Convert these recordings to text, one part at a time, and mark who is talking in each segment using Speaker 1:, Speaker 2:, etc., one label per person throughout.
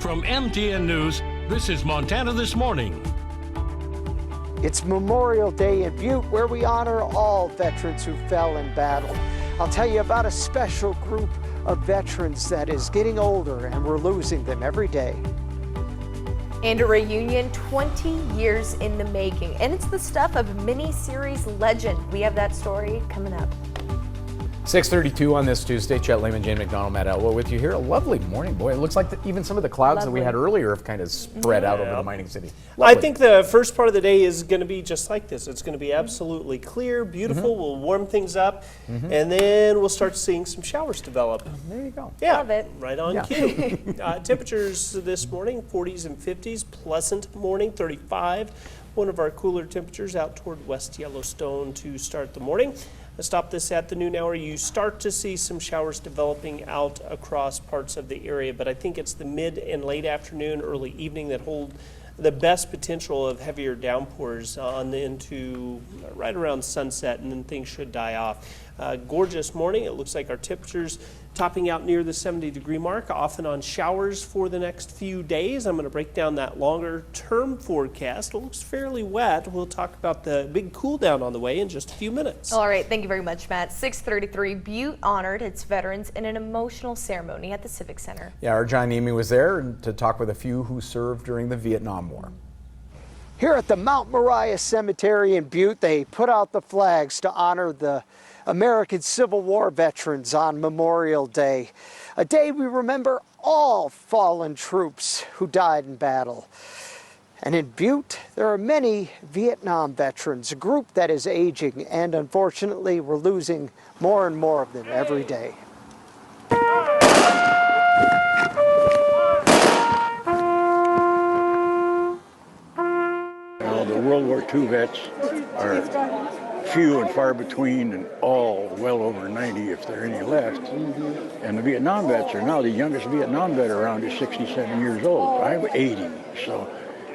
Speaker 1: From MTN News, this is Montana This Morning.
Speaker 2: It's Memorial Day in Butte, where we honor all veterans who fell in battle. I'll tell you about a special group of veterans that is getting older, and we're losing them every day.
Speaker 3: And a reunion 20 years in the making. And it's the stuff of mini-series legend. We have that story coming up.
Speaker 4: 6:32 on this Tuesday. Chet Lehman, Jane McDonald, Matt Elwell with you here. A lovely morning, boy. It looks like even some of the clouds that we had earlier have kind of spread out over the mining city. Lovely.
Speaker 5: I think the first part of the day is going to be just like this. It's going to be absolutely clear, beautiful. We'll warm things up, and then we'll start seeing some showers develop.
Speaker 4: There you go.
Speaker 5: Yeah,
Speaker 3: Love it.
Speaker 5: right on cue. Temperatures this morning, 40s and 50s. Pleasant morning, 35. One of our cooler temperatures out toward West Yellowstone to start the morning. Stop this at the noon hour. You start to see some showers developing out across parts of the area, but I think it's the mid and late afternoon, early evening that hold the best potential of heavier downpours on into right around sunset, and then things should die off. Gorgeous morning. It looks like our temperatures topping out near the 70-degree mark, often on showers for the next few days. I'm going to break down that longer term forecast. It looks fairly wet. We'll talk about the big cool down on the way in just a few minutes.
Speaker 3: All right, thank you very much, Matt. 6:33, Butte honored its veterans in an emotional ceremony at the Civic Center.
Speaker 4: Yeah, our John Amy was there to talk with a few who served during the Vietnam War.
Speaker 2: Here at the Mount Moriah Cemetery in Butte, they put out the flags to honor the American Civil War veterans on Memorial Day, a day we remember all fallen troops who died in battle. And in Butte, there are many Vietnam veterans, a group that is aging, and unfortunately, we're losing more and more of them every day.
Speaker 6: The World War II vets are few and far between, and all well over 90 if there are any left. And the Vietnam vets are now, the youngest Vietnam vet around is 67 years old. I'm 80, so,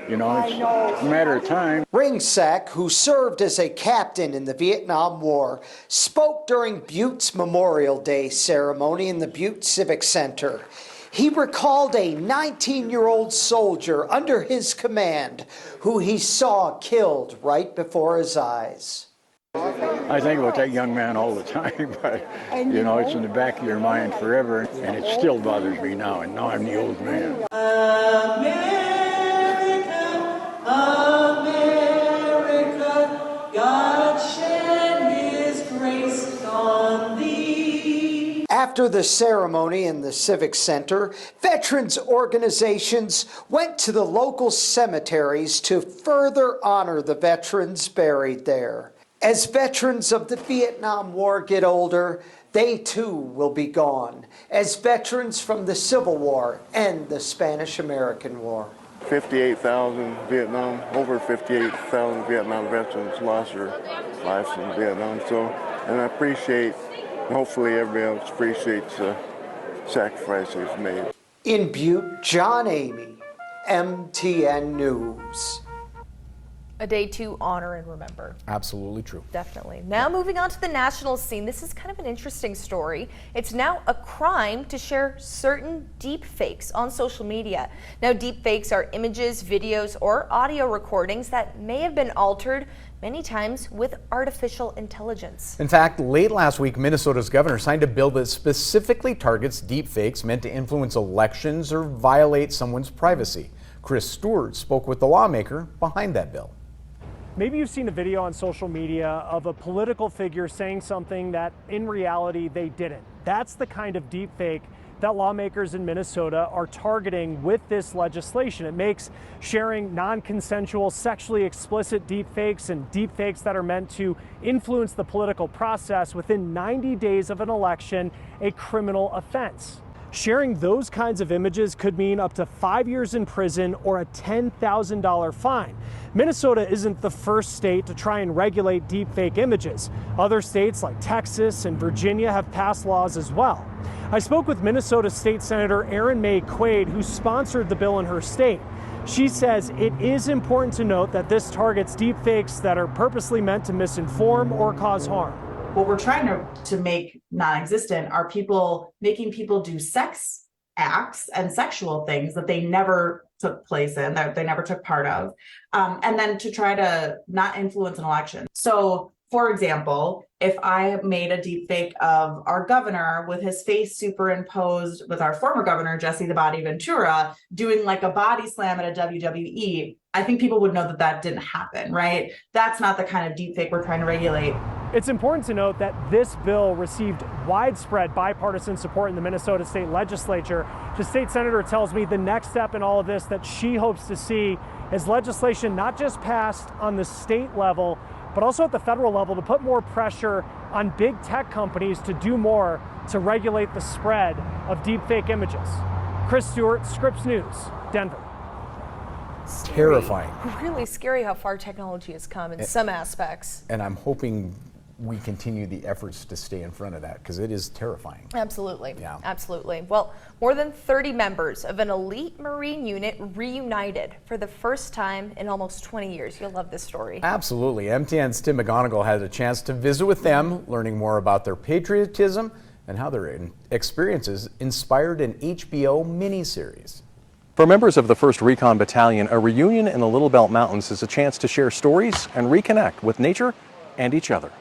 Speaker 6: you know, it's a matter of time.
Speaker 2: Ringsack, who served as a captain in the Vietnam War, spoke during Butte's Memorial Day ceremony in the Butte Civic Center. He recalled a 19-year-old soldier under his command who he saw killed right before his eyes.
Speaker 6: I think about that young man all the time, but, you know, it's in the back of your mind forever, and it still bothers me now, and now I'm the old man.
Speaker 7: America, America, God shed His grace on thee.
Speaker 2: After the ceremony in the Civic Center, veterans organizations went to the local cemeteries to further honor the veterans buried there. As veterans of the Vietnam War get older, they too will be gone, as veterans from the Civil War and the Spanish-American War.
Speaker 8: 58,000 Vietnam, over 58,000 Vietnam veterans lost their lives in Vietnam. So, and I appreciate, hopefully everybody else appreciates the sacrifices made.
Speaker 2: In Butte, John Amy, MTN News.
Speaker 3: A day to honor and remember.
Speaker 4: Absolutely true.
Speaker 3: Definitely. Now moving on to the national scene. This is kind of an interesting story. It's now a crime to share certain deepfakes on social media. Now deepfakes are images, videos, or audio recordings that may have been altered many times with artificial intelligence.
Speaker 4: In fact, late last week, Minnesota's governor signed a bill that specifically targets deepfakes meant to influence elections or violate someone's privacy. Chris Stewart spoke with the lawmaker behind that bill.
Speaker 9: Maybe you've seen a video on social media of a political figure saying something that in reality they didn't. That's the kind of deepfake that lawmakers in Minnesota are targeting with this legislation. It makes sharing non-consensual, sexually explicit deepfakes and deepfakes that are meant to influence the political process within 90 days of an election a criminal offense. Sharing those kinds of images could mean up to 5 years in prison or a $10,000 fine. Minnesota isn't the first state to try and regulate deepfake images. Other states like Texas and Virginia have passed laws as well. I spoke with Minnesota State Senator Erin May Quaid, who sponsored the bill in her state. She says it is important to note that this targets deepfakes that are purposely meant to misinform or cause harm.
Speaker 10: What we're trying to make non-existent are people making people do sex acts and sexual things that they never took place in, that they never took part of, and then to try to not influence an election. So, for example, if I made a deep fake of our governor with his face superimposed with our former governor, Jesse the Body Ventura, doing like a body slam at a WWE, I think people would know that that didn't happen, right? That's not the kind of deep fake we're trying to regulate.
Speaker 9: It's important to note that this bill received widespread bipartisan support in the Minnesota State Legislature. The state senator tells me the next step in all of this that she hopes to see is legislation not just passed on the state level, but also at the federal level to put more pressure on big tech companies to do more to regulate the spread of deepfake images. Chris Stewart, Scripps News, Denver.
Speaker 3: Scary.
Speaker 4: Terrifying.
Speaker 3: Really scary how far technology has come in some aspects.
Speaker 4: And I'm hoping we continue the efforts to stay in front of that, because it is terrifying.
Speaker 3: Absolutely.
Speaker 4: Yeah.
Speaker 3: Absolutely. Well, more than 30 members of an elite Marine unit reunited for the first time in almost 20 years. You'll love this story.
Speaker 4: Absolutely. MTN's Tim McGonigal had a chance to visit with them, learning more about their patriotism and how their experiences inspired an HBO miniseries.
Speaker 11: For members of the 1st Recon Battalion, a reunion in the Little Belt Mountains is a chance to share stories and reconnect with nature and each other.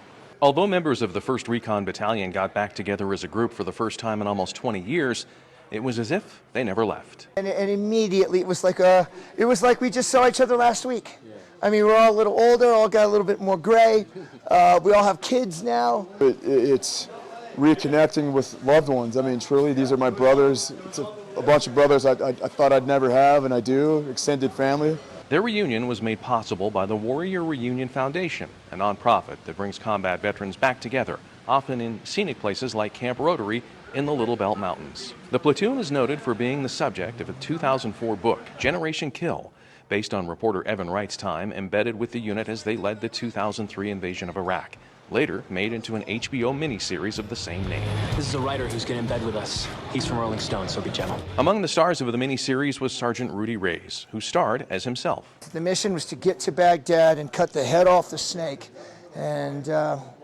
Speaker 11: Although members of the 1st Recon Battalion got back together as a group for the first time in almost 20 years, it was as if they never left.
Speaker 12: And immediately it was like we just saw each other last week. I mean, we're all a little older, all got a little bit more gray. We all have kids now.
Speaker 13: It's reconnecting with loved ones. I mean, truly, these are my brothers. It's a bunch of brothers I thought I'd never have, and I do, extended family.
Speaker 11: Their reunion was made possible by the Warrior Reunion Foundation, a nonprofit that brings combat veterans back together, often in scenic places like Camp Rotary in the Little Belt Mountains. The platoon is noted for being the subject of a 2004 book, Generation Kill, based on reporter Evan Wright's time embedded with the unit as they led the 2003 invasion of Iraq. Later made into an HBO miniseries of the same name.
Speaker 14: This is a writer who's getting in bed with us. He's from Rolling Stone, so be gentle.
Speaker 11: Among the stars of the miniseries was Sergeant Rudy Reyes, who starred as himself.
Speaker 12: The mission was to get to Baghdad and cut the head off the snake, and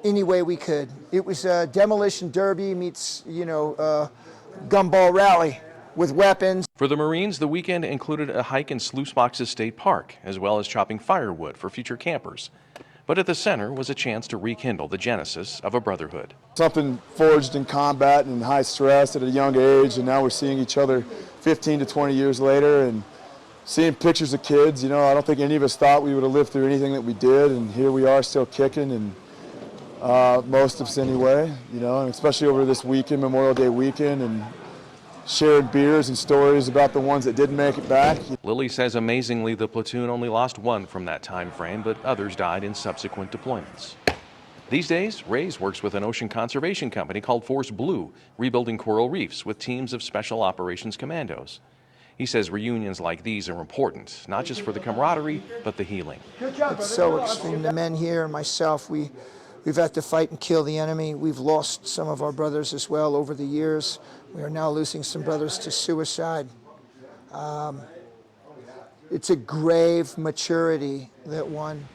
Speaker 12: any way we could. It was a demolition derby meets, gumball rally with weapons.
Speaker 11: For the Marines, the weekend included a hike in Sluiceboxes State Park, as well as chopping firewood for future campers. But at the center was a chance to rekindle the genesis of a brotherhood.
Speaker 13: Something forged in combat and high stress at a young age, and now we're seeing each other 15 to 20 years later and seeing pictures of kids. I don't think any of us thought we would have lived through anything that we did, and here we are still kicking, and most of us anyway, and especially over this weekend, Memorial Day weekend, and shared beers and stories about the ones that didn't make it back.
Speaker 11: Lily says amazingly the platoon only lost one from that time frame, but others died in subsequent deployments. These days, Reyes works with an ocean conservation company called Force Blue, rebuilding coral reefs with teams of special operations commandos. He says reunions like these are important, not just for the camaraderie, but the healing.
Speaker 12: It's so extreme. The men here and myself, we've had to fight and kill the enemy. We've lost some of our brothers as well over the years. We are now losing some brothers to suicide. It's a grave maturity that one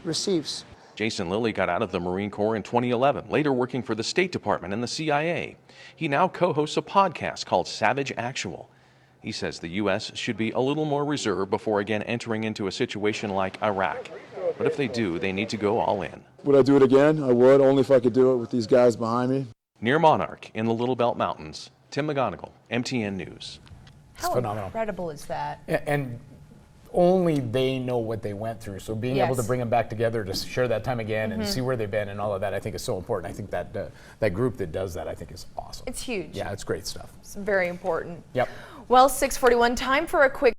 Speaker 12: receives.
Speaker 11: Jason Lilly got out of the Marine Corps in 2011, later working for the State Department and the CIA. He now co-hosts a podcast called Savage Actual. He says the U.S. should be a little more reserved before again entering into a situation like Iraq. But if they do, they need to go all in.
Speaker 13: Would I do it again? I would, only if I could do it with these guys behind me.
Speaker 11: Near Monarch in the Little Belt Mountains, Tim McGonigal, MTN News.
Speaker 3: How incredible is that?
Speaker 4: And only they know what they went through. So being able to bring them back together to share that time again and see where they've been and all of that, I think is so important. I think that that group that does that, I think, is awesome.
Speaker 3: It's huge.
Speaker 4: Yeah, it's great stuff.
Speaker 3: It's very important.
Speaker 4: Yep.
Speaker 3: Well, 6:41, time for a quick